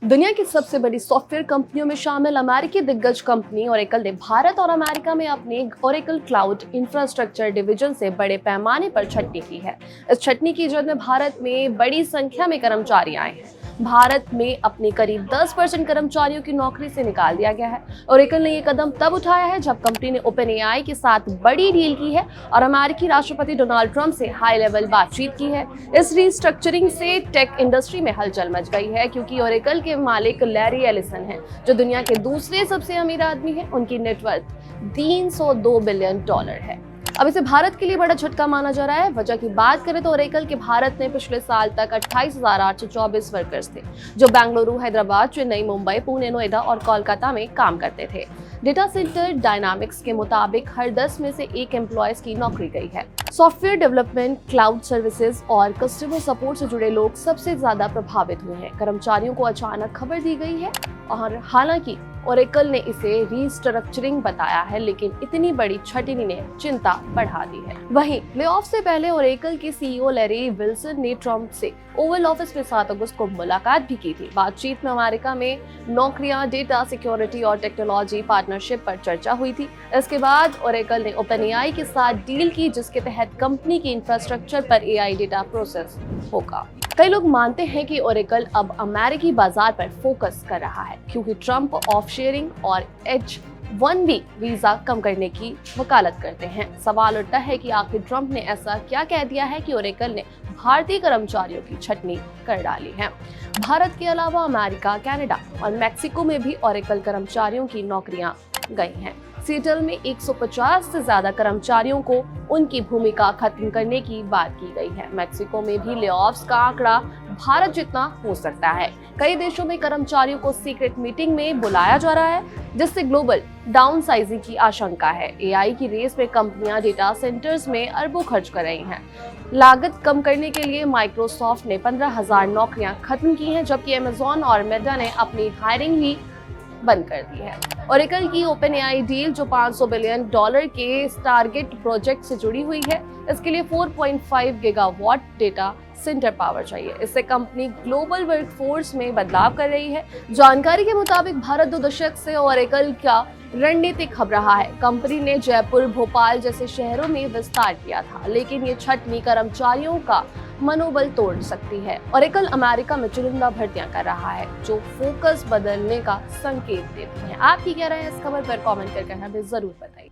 दुनिया की सबसे बड़ी सॉफ्टवेयर कंपनियों में शामिल अमेरिकी दिग्गज कंपनी ओरेकल ने भारत और अमेरिका में अपने ओरेकल क्लाउड इंफ्रास्ट्रक्चर डिवीजन से बड़े पैमाने पर छटनी की है। इस छटनी की इजाजत में भारत में बड़ी संख्या में कर्मचारी आए हैं। भारत में अपने करीब 10% कर्मचारियों की नौकरी से निकाल दिया गया है। ओरेकल ने ये कदम तब उठाया है जब कंपनी ने ओपन एआई के साथ बड़ी डील की है और अमेरिकी राष्ट्रपति डोनाल्ड ट्रंप से हाई लेवल बातचीत की है। इस रीस्ट्रक्चरिंग से टेक इंडस्ट्री में हलचल मच गई है, क्योंकि ओरेकल के मालिक लैरी एलिसन हैं, जो दुनिया के दूसरे सबसे अमीर आदमी हैं। उनकी नेटवर्थ $302 बिलियन है। अब इसे भारत के लिए बड़ा झटका माना जा रहा है। वजह की बात करें तो ओरेकल के भारत में पिछले साल तक 28,824 वर्कर्स थे, जो बेंगलुरु, हैदराबाद, चेन्नई, मुंबई, पुणे, नोएडा और कोलकाता में काम करते थे। डेटा सेंटर डायनामिक्स के मुताबिक हर 10 में से 1 एम्प्लॉयज की नौकरी गई है। सॉफ्टवेयर डेवलपमेंट, क्लाउड सर्विसेज और कस्टमर सपोर्ट से जुड़े लोग सबसे ज्यादा प्रभावित हुए हैं। कर्मचारियों को अचानक खबर दी गई है और हालांकि ओरेकल ने इसे रीस्ट्रक्चरिंग बताया है, लेकिन इतनी बड़ी छटनी ने चिंता बढ़ा दी है। वहीं लेऑफ से पहले ओरेकल के सीईओ लैरी विल्सन ने ट्रंप से ओवल ऑफिस में 7 अगस्त को मुलाकात भी की थी। बातचीत में अमेरिका में नौकरियां, डेटा सिक्योरिटी और टेक्नोलॉजी पार्टनरशिप पर चर्चा हुई थी। इसके बाद ओरेकल ने ओपन एआई के साथ डील की, जिसके तहत कंपनी की इंफ्रास्ट्रक्चर पर एआई डेटा प्रोसेस होगा। कई लोग मानते हैं कि ओरेकल अब अमेरिकी बाजार पर फोकस कर रहा है, क्योंकि ट्रंप ऑफ शेयरिंग और H-1B वीजा कम करने की वकालत करते हैं। सवाल उठता है कि आखिर ट्रंप ने ऐसा क्या कह दिया है कि ओरेकल ने भारतीय कर्मचारियों की छटनी कर डाली है। भारत के अलावा अमेरिका, कनाडा और मैक्सिको में भी ओरेकल कर्मचारियों की नौकरियां गई हैं। सिएटल में 150 से ज्यादा कर्मचारियों को उनकी भूमिका खत्म करने की बात की गई है। मैक्सिको में भी लेऑफ्स का आंकड़ा भारत जितना हो सकता है। कई देशों में कर्मचारियों को सीक्रेट मीटिंग में बुलाया जा रहा है, जिससे ग्लोबल डाउनसाइजिंग की आशंका है। एआई की रेस में कंपनियां डेटा सेंटर्स में अरबों खर्च कर रही हैं। लागत कम करने के लिए माइक्रोसॉफ्ट ने 15,000 नौकरियां खत्म की हैं, जबकि अमेजॉन और मेटा ने अपनी हायरिंग ही बंद कर दी है। ओरेकल की ओपन एआई डील, जो $500 बिलियन के टारगेट प्रोजेक्ट से जुड़ी हुई है, इसके लिए 4.5 गीगावाट डेटा सेंटर पावर चाहिए। इससे कंपनी ग्लोबल वर्कफोर्स में बदलाव कर रही है। जानकारी के मुताबिक भारत 2 दशक से ओरेकल का रणनीतिक हब रहा है। कंपनी ने जयपुर, भोपाल जैसे शहरों में विस्तार किया था, लेकिन ये छटनी कर्मचारियों का मनोबल तोड़ सकती है। ओरेकल अमेरिका में चुनिंदा भर्तियां कर रहा है, जो फोकस बदलने का संकेत देती हैं। आपकी क्या राय है इस खबर पर? कमेंट करके हमें जरूर बताइए।